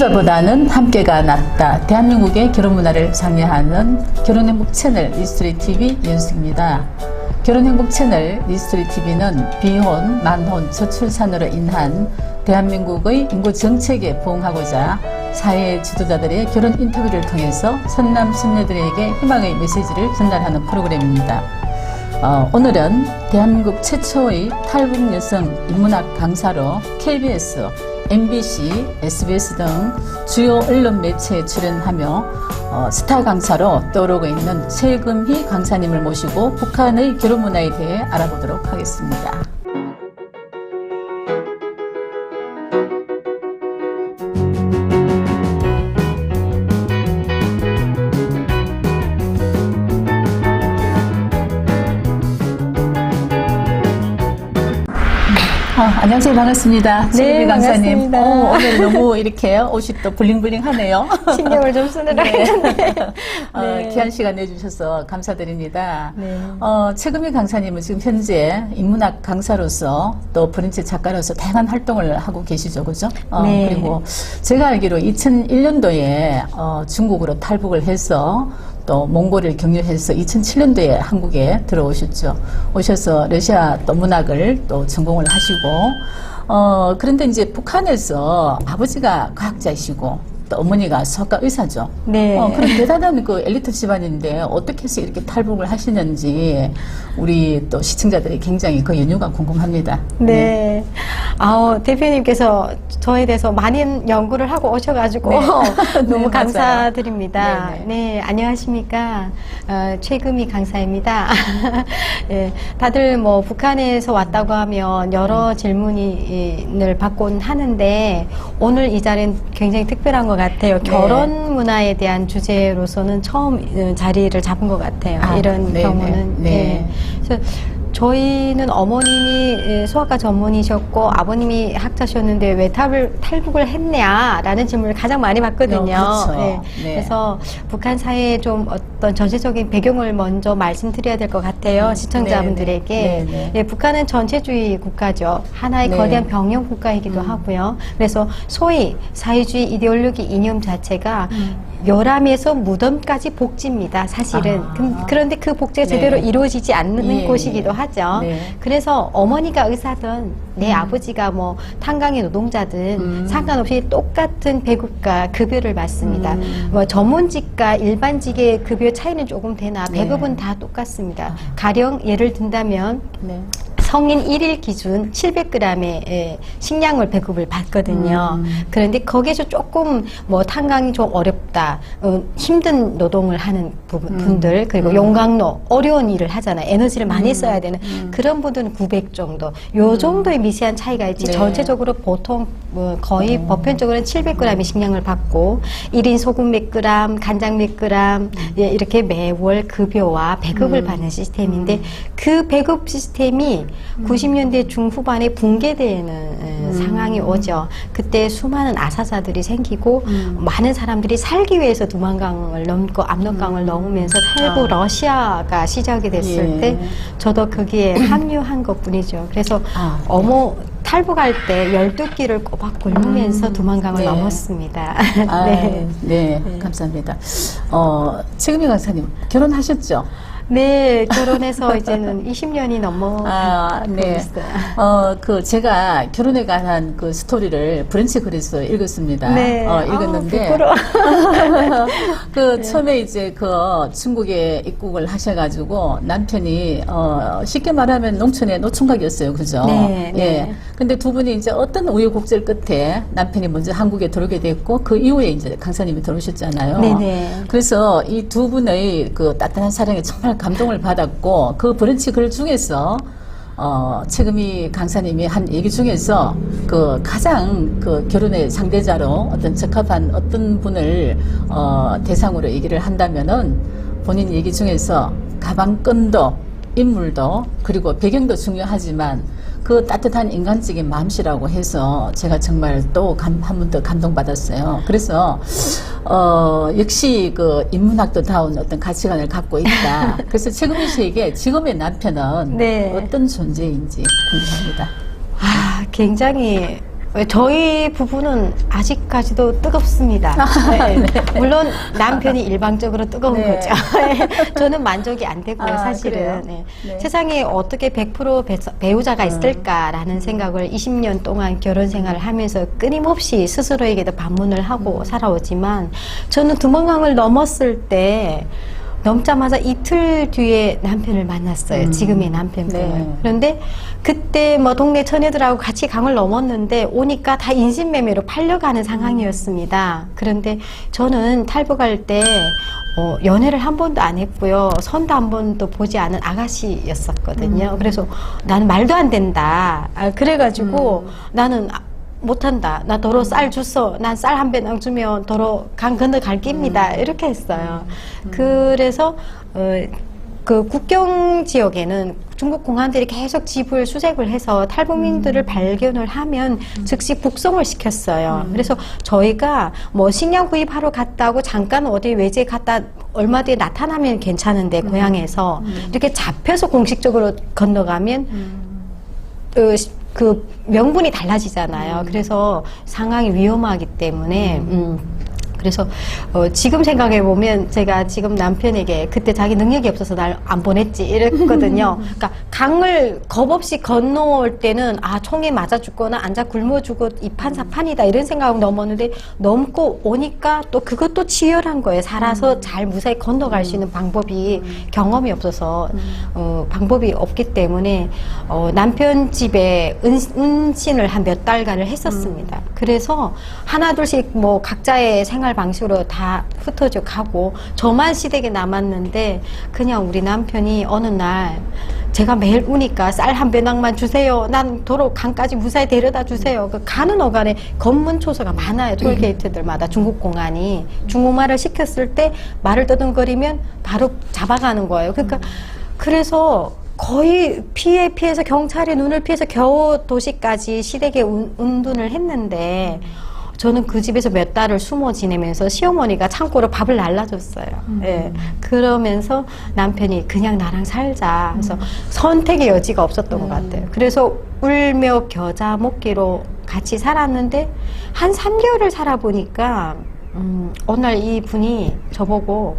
혼자보다는 함께가 낫다. 대한민국의 결혼 문화를 장려하는 결혼행복 채널 리스토리 TV 윤숙입니다. 결혼행복 채널 리스토리 TV는 비혼, 만혼, 저출산으로 인한 대한민국의 인구 정책에 부응하고자 사회 지도자들의 결혼 인터뷰를 통해서 선남 선녀들에게 희망의 메시지를 전달하는 프로그램입니다. 오늘은 대한민국 최초의 탈북 여성 인문학 강사로 KBS, MBC, SBS 등 주요 언론 매체에 출연하며 스타 강사로 떠오르고 있는 최금희 강사님을 모시고 북한의 결혼 문화에 대해 알아보도록 하겠습니다. 안녕하세요. 반갑습니다. 최금희 강사님. 반갑습니다. 오늘 너무 이렇게 옷이 또 블링블링하네요. 신경을 좀 쓰느라 했는데. 네. 귀한 시간 내주셔서 감사드립니다. 네. 최금희 강사님은 지금 현재 인문학 강사로서 또 브런치 작가로서 다양한 활동을 하고 계시죠, 그죠? 네. 그리고 제가 알기로 2001년도에 중국으로 탈북을 해서 또 몽골을 경유해서 2007년도에 한국에 들어오셨죠. 오셔서 러시아 또 문학을 또 전공을 하시고, 그런데 이제 북한에서 아버지가 과학자이시고, 또 어머니가 수학과 의사죠. 네. 그런 대단한 그 엘리트 집안인데 어떻게 해서 이렇게 탈북을 하시는지 우리 또 시청자들이 굉장히 그 연유가 궁금합니다. 네. 대표님께서 저에 대해서 많은 연구를 하고 오셔가지고 네. 너무 네, 감사드립니다. 네, 네. 네, 안녕하십니까. 최금희 강사입니다. 네, 다들 뭐 북한에서 왔다고 하면 여러 질문을 받곤 하는데 오늘 이 자리는 굉장히 특별한 것 같아요. 네. 결혼 문화에 대한 주제로서는 처음 자리를 잡은 것 같아요. 이런 네, 경우는. 네. 네. 그래서 저희는 어머님이 수학과 전문이셨고 아버님이 학자셨는데 왜 탈북을 했냐라는 질문을 가장 많이 받거든요. 그렇죠. 네. 네. 그래서 북한 사회의 좀 어떤 전체적인 배경을 먼저 말씀드려야 될 것 같아요. 시청자분들에게. 네, 네. 네, 북한은 전체주의 국가죠. 하나의 네. 거대한 병영 국가이기도 하고요. 그래서 소위 사회주의 이데올로기 이념 자체가 요람에서 무덤까지 복지입니다. 사실은. 그런데 그 복지가 네. 제대로 이루어지지 않는 예, 곳이기도 예. 하죠. 네. 그래서 어머니가 의사든 내 아버지가 뭐 탄광의 노동자든 상관없이 똑같은 배급과 급여를 받습니다. 뭐 전문직과 일반직의 급여 차이는 조금 되나 네. 배급은 다 똑같습니다. 가령 예를 든다면 네. 성인 1일 기준 700g의 식량을 배급을 받거든요. 그런데 거기에서 조금 뭐 탄광이 좀 어렵다, 힘든 노동을 하는 분들, 그리고 용광로, 어려운 일을 하잖아요. 에너지를 많이 써야 되는 그런 분들은 900 정도. 요 정도의 미세한 차이가 있지. 네. 전체적으로 보통 거의 보편적으로는 700g의 식량을 받고 1인 소금 몇 그램, 간장 몇 그램 이렇게 매월 급여와 배급을 받는 시스템인데 그 배급 시스템이 90년대 중후반에 붕괴되는 상황이 오죠. 그때 수많은 아사자들이 생기고 많은 사람들이 살기 위해서 두만강을 넘고 압록강을 넘으면서 탈북 러시아가 시작이 됐을 예. 때 저도 거기에 합류한 것뿐이죠. 그래서 탈북할 때 12끼를 꼬박 굶으면서 두만강을 네. 넘었습니다. 네, 감사합니다. 최금희 강사님 결혼하셨죠? 네, 결혼해서 이제는 20년이 넘어가고 네. 있어요. 제가 결혼에 관한 그 스토리를 브런치 글에서 읽었습니다. 네. 읽었는데. 부끄러워. 처음에 이제 중국에 입국을 하셔가지고 남편이, 쉽게 말하면 농촌의 노총각이었어요. 그죠? 네, 예. 네. 근데 두 분이 이제 어떤 우여곡절 끝에 남편이 먼저 한국에 들어오게 됐고 그 이후에 이제 강사님이 들어오셨잖아요. 네네. 그래서 이 두 분의 그 따뜻한 사랑에 정말 감동을 받았고 그 브런치 글 중에서 최금희 강사님이 한 얘기 중에서 가장 결혼의 상대자로 어떤 적합한 어떤 분을 대상으로 얘기를 한다면은 본인 얘기 중에서 가방끈도 인물도 그리고 배경도 중요하지만 그 따뜻한 인간적인 마음씨라고 해서 제가 정말 또 한 번 더 감동받았어요. 그래서 역시 그 인문학도다운 어떤 가치관을 갖고 있다. 그래서 최금희 씨에게 지금의 남편은 네. 어떤 존재인지 궁금합니다. 굉장히 저희 부부는 아직까지도 뜨겁습니다. 네. 물론 남편이 일방적으로 뜨거운 네. 거죠. 저는 만족이 안 되고요, 아, 사실은. 그래요? 네. 네. 세상에 어떻게 100% 배우자가 있을까라는 생각을 20년 동안 결혼 생활을 하면서 끊임없이 스스로에게도 반문을 하고 살아오지만 저는 두만강을 넘었을 때 넘자마자 이틀 뒤에 남편을 만났어요. 지금의 남편분을. 네. 그런데 그때 뭐 동네 처녀들하고 같이 강을 넘었는데 오니까 다 인신매매로 팔려가는 상황이었습니다. 그런데 저는 탈북할 때 연애를 한 번도 안 했고요. 선도 한 번도 보지 않은 아가씨였었거든요. 그래서 나는 말도 안 된다. 그래가지고 나는 못한다. 나 도로 쌀 줬어. 난 쌀 한 배낭 주면 도로 강 건너 갈 깁니다. 이렇게 했어요. 그래서 그 국경 지역에는 중국 공안들이 계속 집을 수색을 해서 탈북민들을 발견을 하면 즉시 북송을 시켰어요. 그래서 저희가 뭐 식량 구입하러 갔다고 잠깐 어디 외지에 갔다 얼마 뒤에 나타나면 괜찮은데 고향에서 이렇게 잡혀서 공식적으로 건너가면 그 명분이 달라지잖아요. 그래서 상황이 위험하기 때문에 그래서 지금 생각해 보면 제가 지금 남편에게 그때 자기 능력이 없어서 날 안 보냈지 이랬거든요. 그러니까 강을 겁없이 건너올 때는 아 총에 맞아 죽거나 앉아 굶어 죽고 이판사판이다 이런 생각하고 넘었는데 넘고 오니까 또 그것도 치열한 거예요. 살아서 잘 무사히 건너갈 수 있는 방법이 경험이 없어서 방법이 없기 때문에 남편 집에 은신을 한 몇 달간을 했었습니다. 그래서 하나 둘씩 뭐 각자의 생활 방식으로 다 흩어져 가고 저만 시댁에 남았는데 그냥 우리 남편이 어느 날 제가 매일 우니까 쌀 한 배낭만 주세요. 난 도로 강까지 무사히 데려다 주세요. 그 가는 어간에 검문 초소가 많아요. 톨게이트들마다 중국 공안이 중국말을 시켰을 때 말을 떠듬거리면 바로 잡아가는 거예요. 그러니까 그래서 거의 피해서 경찰의 눈을 피해서 겨우 도시까지 시댁에 운둔을 했는데 저는 그 집에서 몇 달을 숨어 지내면서 시어머니가 창고로 밥을 날라줬어요. 예. 그러면서 남편이 그냥 나랑 살자. 그래서 선택의 여지가 없었던 것 같아요. 그래서 울며 겨자 먹기로 같이 살았는데 한 3개월을 살아보니까 어느 날 이 분이 저보고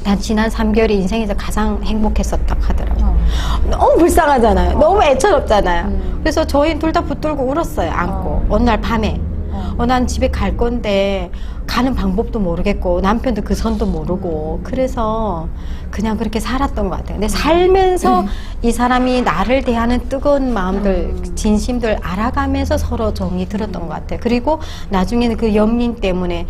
난 지난 3개월이 인생에서 가장 행복했었다 하더라고요. 너무 불쌍하잖아요. 너무 애처롭잖아요. 그래서 저희 둘 다 붙들고 울었어요. 안고. 어느 날 밤에. 난 집에 갈 건데 가는 방법도 모르겠고 남편도 그 선도 모르고 그래서 그냥 그렇게 살았던 것 같아요. 근데 살면서 이 사람이 나를 대하는 뜨거운 마음들, 진심들 알아가면서 서로 정이 들었던 것 같아요. 그리고 나중에는 그 연민 때문에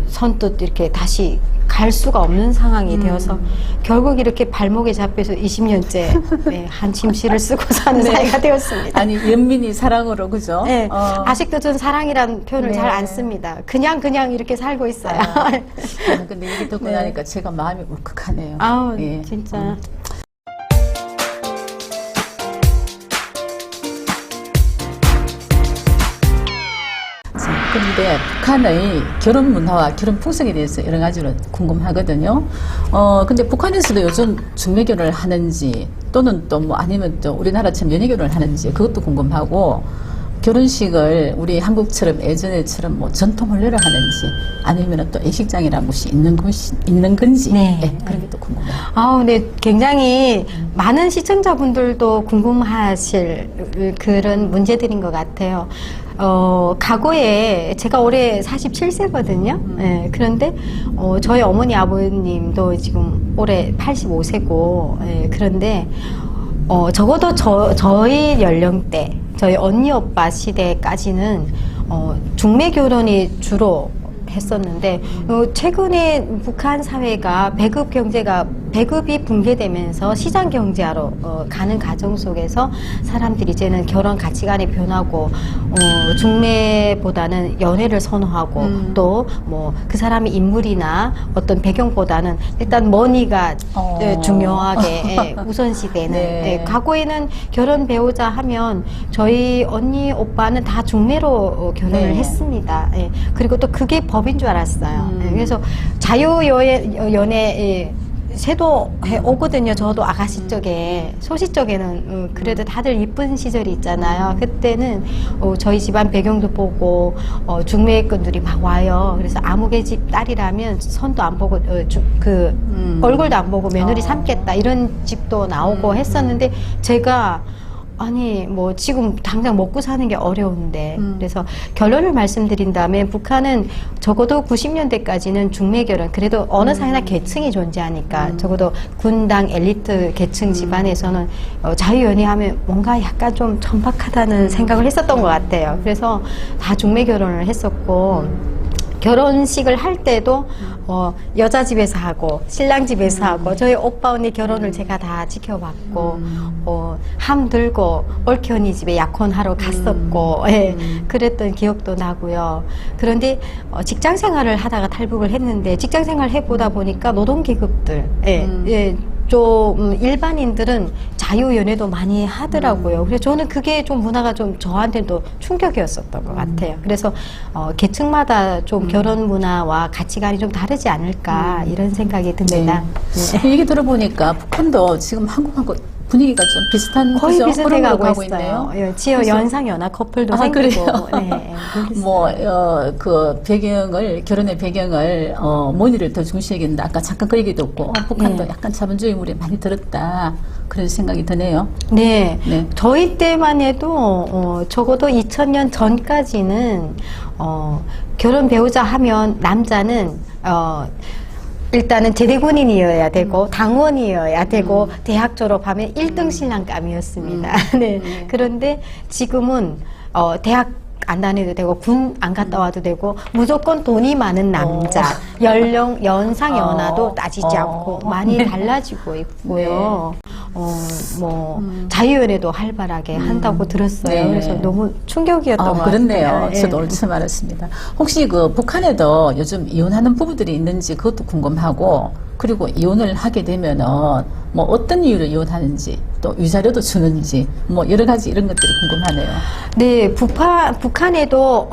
선뜻 이렇게 다시 갈 수가 없는 상황이 되어서 결국 이렇게 발목에 잡혀서 20년째 네, 한 침실을 쓰고 사는 네. 사이가 되었습니다. 아니 연민이 사랑으로 그죠? 네, 아직도 저는 사랑이라는 표현을 네. 잘 안 씁니다. 그냥 이렇게 살고 있어요. 저는 근데 얘기 듣고 네. 나니까 제가 마음이 울컥하네요. 아우 예. 진짜. 자, 그런데 북한의 결혼 문화와 결혼 풍속에 대해서 여러 가지로 궁금하거든요. 근데 북한에서도 요즘 중매 결혼을 하는지 또는 또 뭐 아니면 또 우리나라처럼 연애 결혼을 하는지 그것도 궁금하고 결혼식을 우리 한국처럼 예전에처럼 뭐 전통 혼례를 하는지 아니면 또 예식장이라는 것이 있는 건지 네. 네, 그런 게 또 궁금해요. 네, 굉장히 많은 시청자분들도 궁금하실 그런 문제들인 것 같아요. 과거에 제가 올해 47세거든요. 네, 그런데 저희 어머니 아버님도 지금 올해 85세고 그런데 적어도 저희 연령대 저희 언니 오빠 시대까지는 중매 결혼이 주로 했었는데 최근에 북한 사회가 배급이 붕괴되면서 시장 경제화로 가는 과정 속에서 사람들이 이제는 결혼 가치관이 변하고 중매보다는 연애를 선호하고 또 뭐 그 사람의 인물이나 어떤 배경보다는 일단 머니가 중요하게 우선시되는 네. 과거에는 결혼 배우자 하면 저희 언니 오빠는 다 중매로 결혼을 네. 했습니다. 그리고 또 그게 법인 줄 알았어요. 그래서 자유연애 세도해 오거든요. 저도 아가씨 쪽에, 소시 쪽에는 그래도 다들 이쁜 시절이 있잖아요. 그때는 저희 집안 배경도 보고 중매꾼들이 막 와요. 그래서 아무개 집 딸이라면 손도 안 보고 얼굴도 안 보고 며느리 삼겠다 이런 집도 나오고 했었는데, 제가 아니 뭐 지금 당장 먹고 사는 게 어려운데, 그래서 결론을 말씀드린다면 북한은 적어도 90년대까지는 중매 결혼, 그래도 어느 사회나 계층이 존재하니까 적어도 군당 엘리트 계층 집안에서는 자유연애하면 뭔가 약간 좀 천박하다는 생각을 했었던 것 같아요. 그래서 다 중매 결혼을 했었고, 결혼식을 할 때도 여자 집에서 하고 신랑 집에서 하고, 저희 오빠 언니 결혼을 제가 다 지켜봤고, 함 들고 올케 언니 집에 약혼하러 갔었고, 예, 그랬던 기억도 나고요. 그런데 직장 생활을 하다가 탈북을 했는데, 직장 생활 해보다 보니까 노동계급들, 좀 일반인들은 자유연애도 많이 하더라고요. 그래서 저는 그게 좀 문화가 좀 저한테도 충격이었었던 것 같아요. 그래서 계층마다 좀 결혼 문화와 가치관이 좀 다르지 않을까 이런 생각이 듭니다. 네. 얘기 들어보니까 북한도 지금 한국하고 분위기가 좀 비슷한, 거의 그죠? 비슷해 흐름으로 가고 있네요. 있어요. 지어 연상 연하 커플도 생기고. 그래요? 네, 그 배경을, 결혼의 배경을 money를 더 중시하겠다. 아까 잠깐 그 얘기도 없고, 북한도 네. 약간 자본주의물이 많이 들었다, 그런 생각이 드네요. 네. 네. 저희 때만 해도 적어도 2000년 전까지는 결혼 배우자 하면 남자는 일단은 제대군인이어야 되고 당원이어야 되고 대학 졸업하면 1등 신랑감이었습니다. 네. 그런데 지금은 대학 안 다녀도 되고 군 안 갔다 와도 되고 무조건 돈이 많은 남자, 연령, 연상, 연하도 따지지 않고 많이 달라지고 있고요. 자유연애도 활발하게 한다고 들었어요. 네. 그래서 너무 충격이었던 것 그렇네요. 같아요. 저도 얼추 알았습니다. 혹시 그 북한에도 요즘 이혼하는 부부들이 있는지 그것도 궁금하고, 그리고 이혼을 하게 되면은 뭐 어떤 이유로 이혼하는지, 또 위자료도 주는지, 뭐 여러 가지 이런 것들이 궁금하네요. 네, 북한에도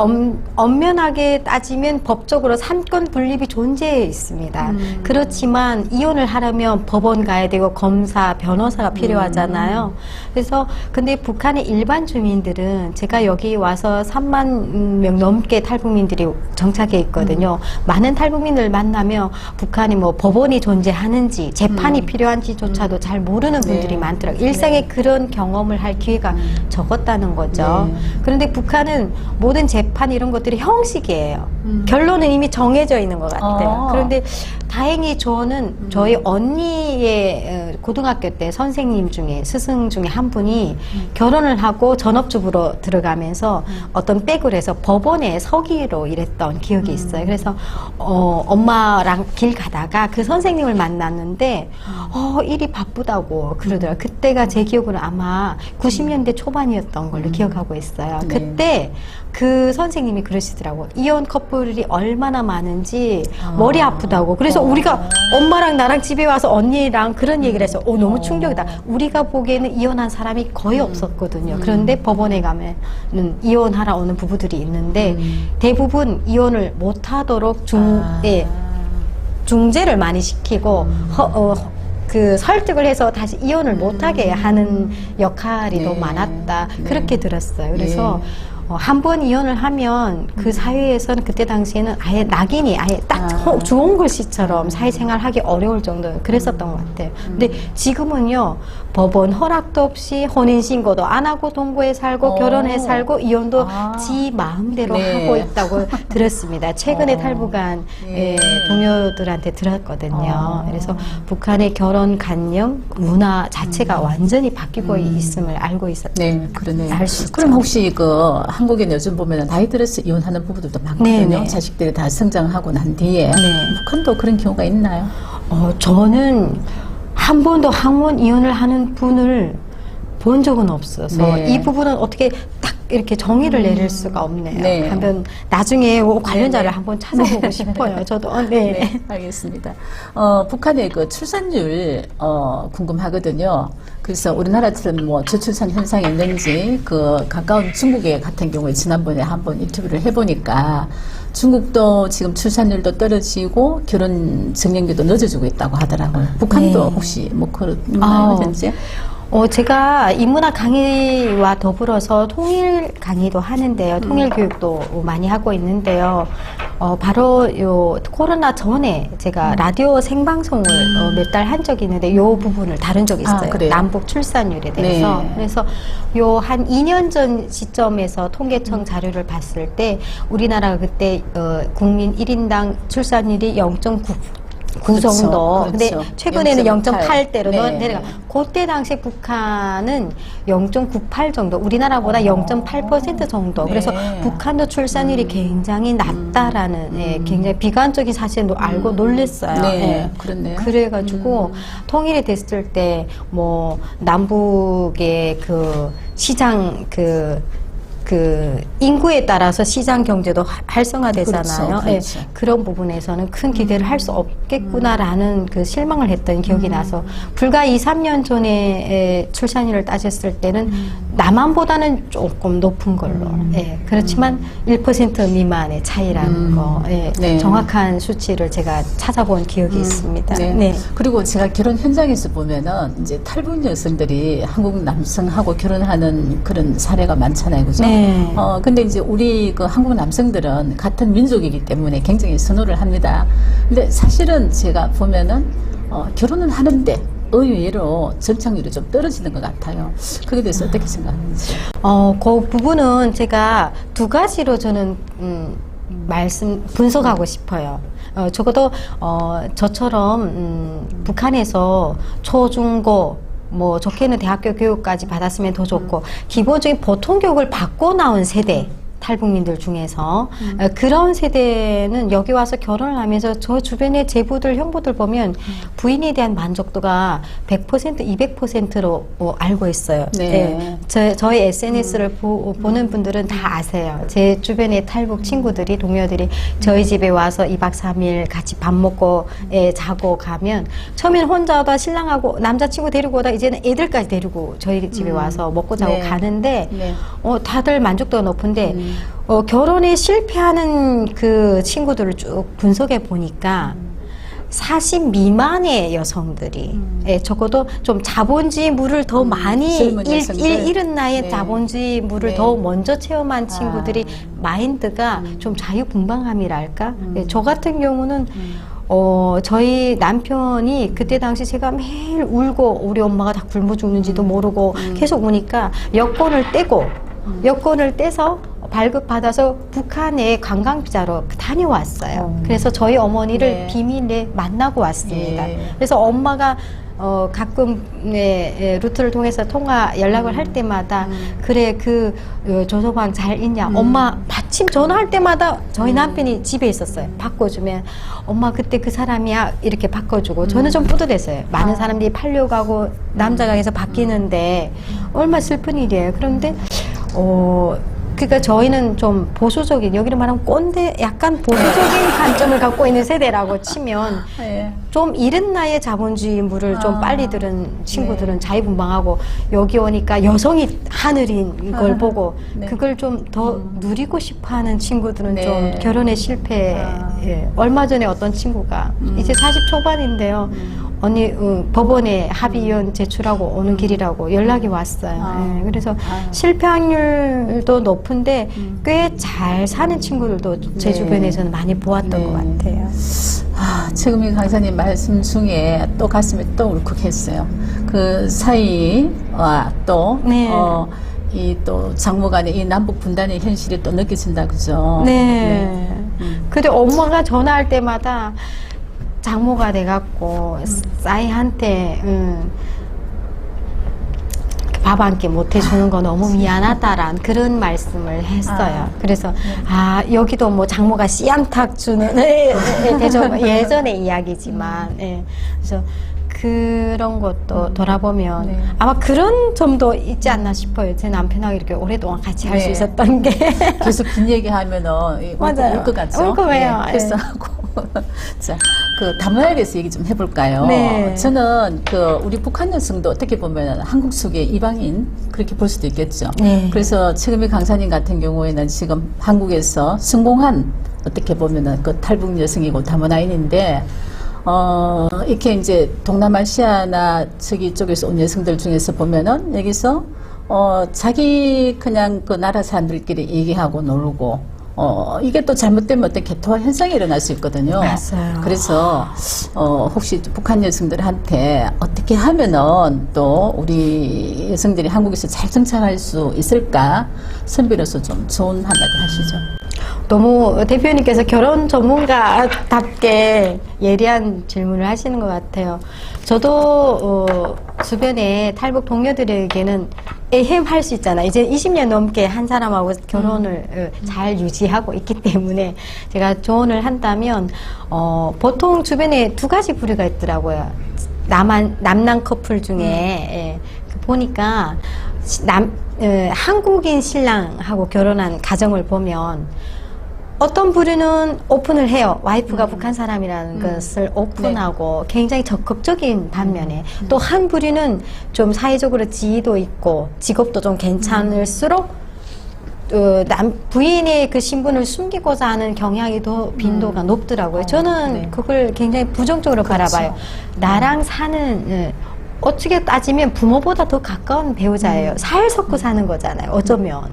엄연하게 따지면 법적으로 삼권 분립이 존재해 있습니다. 그렇지만 이혼을 하려면 법원 가야 되고 검사, 변호사가 필요하잖아요. 그래서 근데 북한의 일반 주민들은, 제가 여기 와서 3만 명 넘게 탈북민들이 정착해 있거든요. 많은 탈북민을 만나면 북한이 뭐 법원이 존재하는지, 재판이 필요한지조차도 잘 모르는 분들이 많더라고요. 일생에 그런 경험을 할 기회가 적었다는 거죠. 그런데 북한은 모든 재판 이런 것들이 형식이에요. 결론은 이미 정해져 있는 것 같아요. 그런데 다행히 저는 저희 언니의 고등학교 때 선생님 중에, 스승 중에 한 분이 결혼을 하고 전업주부로 들어가면서 어떤 백을 해서 법원에 서기로 일했던 기억이 있어요. 그래서 엄마랑 길 가다가 그 선생님을 만났는데 일이 바쁘다고 그러더라고요. 그때가 제 기억으로 아마 90년대 초반이었던 걸로 기억하고 있어요. 네. 그때 그 선생님이 그러시더라고요. 이혼 커플이 얼마나 많은지 머리 아프다고. 그래서 우리가 엄마랑 나랑 집에 와서 언니랑 그런 얘기를 해서 너무 충격이다. 우리가 보기에는 이혼한 사람이 거의 없었거든요. 그런데 법원에 가면은 이혼하러 오는 부부들이 있는데 대부분 이혼을 못하도록 중재를 많이 시키고 그 설득을 해서 다시 이혼을 못하게 하는 역할이 더 많았다. 그렇게 들었어요. 그래서 한 번 이혼을 하면 그 사회에서는 그때 당시에는 아예 낙인이 아예 딱 좋은 글씨처럼 사회생활 하기 어려울 정도 그랬었던 것 같아요. 근데 지금은요, 법원 허락도 없이 혼인신고도 안 하고 동거해 살고 결혼해 살고 이혼도 지 마음대로 하고 있다고 들었습니다. 최근에 탈북한 동료들한테 들었거든요. 그래서 북한의 결혼관념, 문화 자체가 완전히 바뀌고 있음을 알고 있었죠. 네, 그러네요. 알 수 있죠. 그럼 혹시 그 한국에 요즘 보면은 나이 들어서 이혼하는 부부들도 많거든요. 네네. 자식들이 다 성장하고 난 뒤에. 네. 북한도 그런 경우가 있나요? 저는 한 번도 항원 이혼을 하는 분을 본 적은 없어서 네. 이 부분은 어떻게 딱 이렇게 정의를 내릴 수가 없네요. 네. 한번 나중에 관련자를 네. 한번 찾아보고 싶어요. 저도. 네. 네, 알겠습니다. 북한의 그 출산율 궁금하거든요. 그래서 우리나라처럼 뭐 저출산 현상이 있는지 그 가까운 중국에 같은 경우에 지난번에 한번 인터뷰를 해보니까 중국도 지금 출산율도 떨어지고 결혼 적령기도 늦어지고 있다고 하더라고요. 북한도 네. 혹시 뭐 그렇나요, 현재? 제가 인문학 강의와 더불어서 통일 강의도 하는데요. 통일 교육도 많이 하고 있는데요. 바로 요 코로나 전에 제가 라디오 생방송을 몇 달 한 적이 있는데 요 부분을 다룬 적이 있어요. 그래요? 남북 출산율에 대해서. 네. 그래서 요 한 2년 전 시점에서 통계청 자료를 봤을 때 우리나라가 그때 국민 1인당 출산율이 0.9 그렇죠. 정도. 근데 그렇죠. 최근에는 0.8 0.8대로 네. 내려가. 그때 당시 북한은 0.98 정도, 우리나라보다 0.8% 정도. 네. 그래서 북한도 출산율이 굉장히 낮다라는 굉장히 비관적인 사실을 알고 놀랬어요. 네, 예. 그렇네요. 그래가지고 통일이 됐을 때 뭐 남북의 그 시장 그 인구에 따라서 시장 경제도 활성화되잖아요. 그렇죠, 그렇죠. 예, 그런 부분에서는 큰 기대를 할 수 없겠구나라는 그 실망을 했던 기억이 나서 불과 2, 3년 전에 출산율을 따졌을 때는 남한보다는 조금 높은 걸로. 예, 그렇지만 1% 미만의 차이라는 거. 예, 네. 정확한 수치를 제가 찾아본 기억이 있습니다. 네. 네. 그리고 제가 결혼 현장에서 보면은 이제 탈북 여성들이 한국 남성하고 결혼하는 그런 사례가 많잖아요. 그죠? 네. 근데 이제 우리 그 한국 남성들은 같은 민족이기 때문에 굉장히 선호를 합니다. 근데 사실은 제가 보면은 결혼은 하는데 의외로 전착률이 좀 떨어지는 것 같아요. 그에 대해서 어떻게 생각하는지? 그 부분은 제가 두 가지로 저는 분석하고 싶어요. 적어도 저처럼 북한에서 초중고 뭐 좋게는 대학교 교육까지 받았으면 더 좋고 기본적인 보통 교육을 받고 나온 세대 탈북민들 중에서 그런 세대는 여기 와서 결혼을 하면서 저 주변의 제부들 형부들 보면 부인에 대한 만족도가 100% 200%로 알고 있어요. 네. 저희 SNS를 보는 분들은 다 아세요. 제 주변의 탈북 친구들이 동료들이 저희 집에 와서 2박 3일 같이 밥 먹고 자고 가면 처음에는 혼자 오다 신랑하고 남자친구 데리고 오다 이제는 애들까지 데리고 저희 집에 와서 먹고 자고 네. 가는데 네. 다들 만족도가 높은데 결혼에 실패하는 그 친구들을 쭉 분석해 보니까 40 미만의 여성들이 적어도 좀 자본주의물을 더 많이 젊은 여성들. 이른 나이에 네. 자본주의물을 네. 더 먼저 체험한 친구들이 마인드가 좀 자유분방함이랄까? 저 같은 경우는 저희 남편이 그때 당시 제가 매일 울고 우리 엄마가 다 굶어 죽는지도 모르고 계속 우니까 여권을 떼서 발급받아서 북한에 관광비자로 다녀왔어요. 그래서 저희 어머니를 네. 비밀리에 만나고 왔습니다. 예. 그래서 엄마가 가끔 루트를 통해서 연락을 할 때마다 그래 조서방 잘 있냐 엄마 마침 전화할 때마다 저희 남편이 집에 있었어요. 바꿔주면 엄마 그때 그 사람이야 이렇게 바꿔주고 저는 좀 뿌듯했어요. 많은 사람들이 팔려가고 남자가 계속 바뀌는데 얼마나 슬픈 일이에요. 그런데 그러니까 저희는 좀 보수적인, 여기를 말하면 꼰대, 약간 보수적인 관점을 갖고 있는 세대라고 치면 네. 좀 이른 나이에 자본주의물을 좀 빨리 들은 친구들은 자유분방하고 여기 오니까 여성이 하늘인 걸 보고 네. 그걸 좀 더 누리고 싶어하는 친구들은 네. 좀 결혼에 실패. 얼마 전에 어떤 친구가 이제 40 초반인데요. 언니 법원에 합의위원 제출하고 오는 길이라고 연락이 왔어요. 그래서 실패 확률도 높은데 꽤 잘 사는 친구들도 제 네. 주변에서는 많이 보았던 네. 것 같아요. 최금희 강사님 말씀 중에 또 가슴이 또 울컥했어요. 그 사이와 또 네. 이 또 장모간의 이 남북 분단의 현실이 또 느껴진다 그죠? 네. 근데 엄마가 전화할 때마다 장모가 돼갖고 싸이한테 밥 한 끼 못 해주는 거 너무 미안하다란 그런 말씀을 했어요. 그래서 여기도 뭐 장모가 씨암탉 주는 대접 예전의 이야기지만 그래서 그런 것도 돌아보면 네. 아마 그런 점도 있지 않나 싶어요. 제 남편하고 이렇게 오랫동안 같이 할 수 네. 있었던 게. 계속 긴 얘기하면은 맞아요. 울 것 같죠? 울컥해요. 예, 필사하고. 자, 그 다문화에 대해서 얘기 좀 해볼까요? 네. 저는 그 우리 북한 여성도 어떻게 보면 한국 속의 이방인 그렇게 볼 수도 있겠죠. 네. 그래서 최금희 강사님 같은 경우에는 지금 한국에서 성공한 어떻게 보면은 그 탈북 여성이고 다문화인인데 이렇게 이제 동남아시아나 저기 쪽에서 온 여성들 중에서 보면은 여기서 자기 그냥 그 나라 사람들끼리 얘기하고 놀고 이게 또 잘못되면 어떤 개토화 현상이 일어날 수 있거든요. 맞아요. 그래서 혹시 북한 여성들한테 어떻게 하면은 또 우리 여성들이 한국에서 잘 정착할 수 있을까? 선비로서 좀 좋은 한마디 하시죠. 너무 대표님께서 결혼 전문가답게 예리한 질문을 하시는 것 같아요. 저도 주변에 탈북 동료들에게는 애헴할 수 있잖아요. 이제 20년 넘게 한 사람하고 결혼을 잘 유지하고 있기 때문에 제가 조언을 한다면 보통 주변에 두 가지 부류가 있더라고요. 남남 커플 중에 예, 보니까 한국인 신랑하고 결혼한 가정을 보면 어떤 부류는 오픈을 해요. 와이프가 북한 사람이라는 것을 오픈하고 굉장히 적극적인 반면에 또 한 부류는 좀 사회적으로 지위도 있고 직업도 좀 괜찮을수록 부인의 그 신분을 숨기고자 하는 경향이 더 빈도가 높더라고요. 저는 네. 그걸 굉장히 부정적으로 바라봐요. 나랑 사는 어떻게 따지면 부모보다 더 가까운 배우자예요. 살 섞고 사는 거잖아요. 어쩌면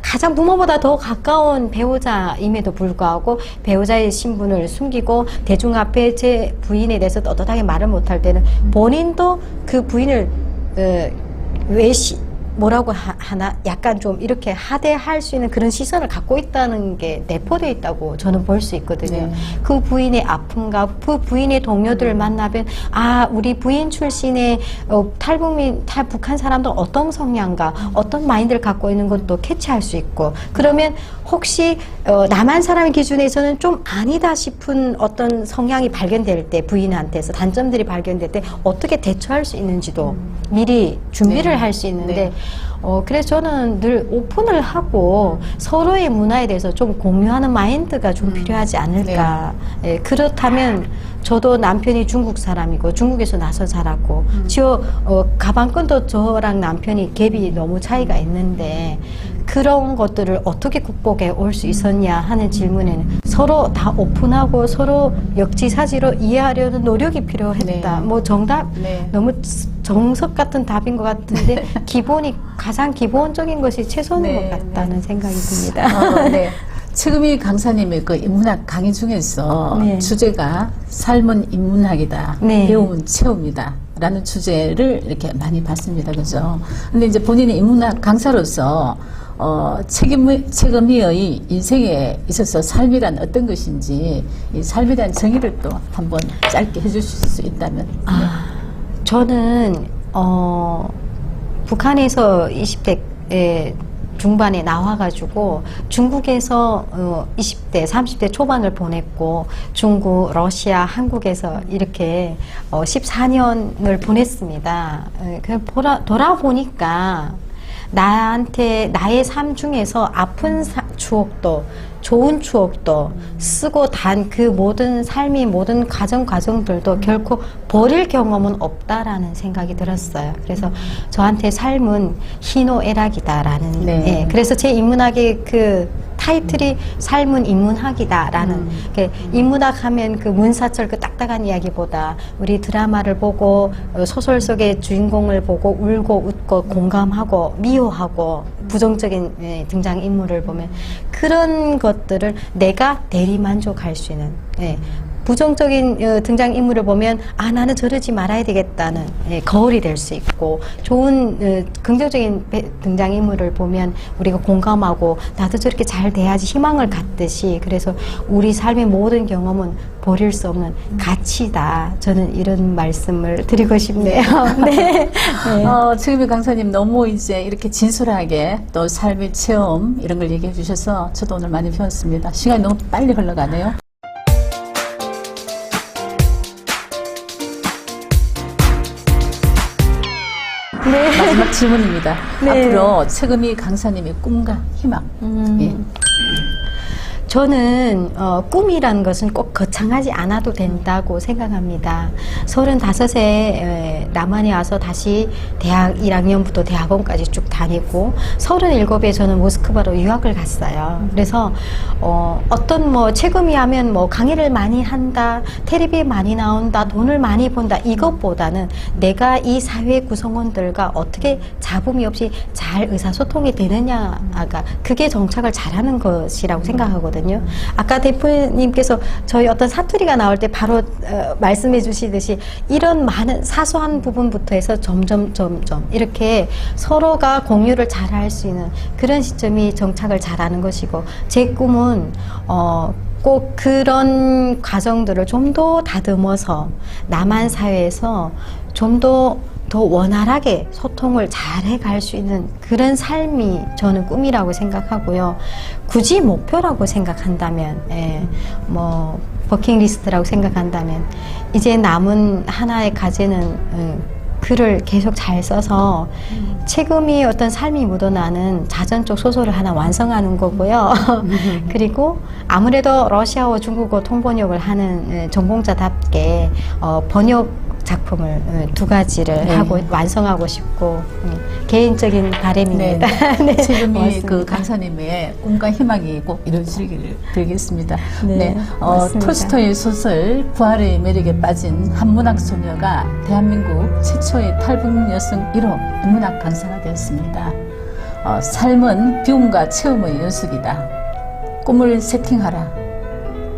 가장 부모보다 더 가까운 배우자임에도 불구하고 배우자의 신분을 숨기고 대중 앞에 제 부인에 대해서 떳떳하게 말을 못할 때는 본인도 그 부인을 뭐라고 하나 약간 좀 이렇게 하대할 수 있는 그런 시선을 갖고 있다는 게 내포되어 있다고 저는 볼 수 있거든요. 네. 그 부인의 아픔과 그 부인의 동료들을 만나면 우리 부인 출신의 탈북한 사람들 어떤 성향과 어떤 마인드를 갖고 있는 건 또 캐치할 수 있고 그러면 혹시 남한 사람의 기준에서는 좀 아니다 싶은 어떤 성향이 발견될 때 부인한테서 단점들이 발견될 때 어떻게 대처할 수 있는지도 미리 준비를 네. 할 수 있는데 네. 그래서 저는 늘 오픈을 하고 서로의 문화에 대해서 좀 공유하는 마인드가 좀 필요하지 않을까. 예, 그렇다면 저도 남편이 중국 사람이고 중국에서 나서 자랐고 가방끈도 저랑 남편이 갭이 너무 차이가 있는데 그런 것들을 어떻게 극복해 올 수 있었냐 하는 질문에는 서로 다 오픈하고 서로 역지사지로 이해하려는 노력이 필요했다. 네. 뭐 정답 네. 너무 정석 같은 답인 것 같은데 가장 기본적인 것이 최선인 네, 것 같다는 생각이 듭니다. 네. 최금희 강사님의 그 인문학 강의 중에서 네. 주제가 삶은 인문학이다, 네. 배움은 체험이다 라는 주제를 이렇게 많이 봤습니다. 그죠? 근데 이제 본인이 인문학 강사로서 최금희의 인생에 있어서 삶이란 어떤 것인지 이 삶에 대한 정의를 또 한번 짧게 해주실 수 있다면. 저는 북한에서 20대 중반에 나와가지고 중국에서 20대, 30대 초반을 보냈고 중국, 러시아, 한국에서 이렇게 14년을 보냈습니다. 그냥 돌아보니까 나의 삶 중에서 아픈 추억도 좋은 추억도 쓰고 단 그 모든 삶의 모든 과정들도 결코 버릴 경험은 없다라는 생각이 들었어요. 그래서 저한테 삶은 희노애락이다라는 네. 예, 그래서 제 인문학의 그 타이틀이 삶은 인문학이다라는 인문학 하면 그 문사철 그 딱딱한 이야기보다 우리 드라마를 보고 소설 속의 주인공을 보고 울고 웃고 공감하고 미워하고 부정적인 등장인물을 보면 그런 것들을 내가 대리만족할 수 있는 부정적인 등장인물을 보면 나는 저러지 말아야 되겠다는 거울이 될 수 있고 좋은 긍정적인 등장인물을 보면 우리가 공감하고 나도 저렇게 잘 돼야지 희망을 갖듯이 그래서 우리 삶의 모든 경험은 버릴 수 없는 가치다. 저는 이런 말씀을 드리고 싶네요. 네. 최금희 강사님 너무 이제 이렇게 진솔하게 또 삶의 체험 이런 걸 얘기해 주셔서 저도 오늘 많이 배웠습니다. 시간이 너무 빨리 흘러가네요. 네. 마지막 질문입니다. 네. 앞으로 최금희 강사님의 꿈과 희망. 예. 저는 꿈이라는 것은 꼭 거창하지 않아도 된다고 생각합니다. 35세 남한에 와서 다시 대학 1학년부터 대학원까지 쭉 다니고 37에 저는 모스크바로 유학을 갔어요. 그래서 어떤 뭐 최금이 하면 뭐 강의를 많이 한다, 텔레비에 많이 나온다, 돈을 많이 번다 이것보다는 내가 이 사회 구성원들과 어떻게 잡음이 없이 잘 의사소통이 되느냐가 그게 정착을 잘하는 것이라고 생각하거든요. 아까 대표님께서 저희 어떤 사투리가 나올 때 바로 말씀해 주시듯이 이런 많은 사소한 부분부터 해서 점점 이렇게 서로가 공유를 잘 할 수 있는 그런 시점이 정착을 잘하는 것이고 제 꿈은 꼭 그런 과정들을 좀 더 다듬어서 남한 사회에서 좀 더 원활하게 소통을 잘 해갈 수 있는 그런 삶이 저는 꿈이라고 생각하고요. 굳이 목표라고 생각한다면, 뭐 버킷리스트라고 생각한다면 이제 남은 하나의 과제는 글을 계속 잘 써서 최금희의 어떤 삶이 묻어나는 자전적 소설을 하나 완성하는 거고요. 그리고 아무래도 러시아어, 중국어 통번역을 하는 전공자답게 번역 작품을 2가지를 하고 완성하고 싶고 개인적인 바람입니다. 네. 최금희 고맙습니다. 그 강사님의 꿈과 희망이 꼭 이루어지기를 빌겠습니다. 네, 맞습니다. 톨스토이의 소설 부활의 매력에 빠진 한문학 소녀가 대한민국 최초의 탈북 여성 1호 인문학 강사가 되었습니다. 삶은 비움과 체험의 연속이다. 꿈을 세팅하라.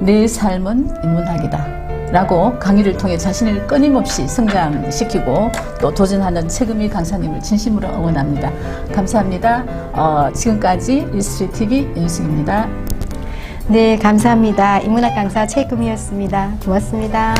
내 삶은 인문학이다. 라고 강의를 통해 자신을 끊임없이 성장시키고 또 도전하는 최금희 강사님을 진심으로 응원합니다. 감사합니다. 지금까지 리스트리TV 윤숙입니다. 네, 감사합니다. 인문학 강사 최금희였습니다. 고맙습니다.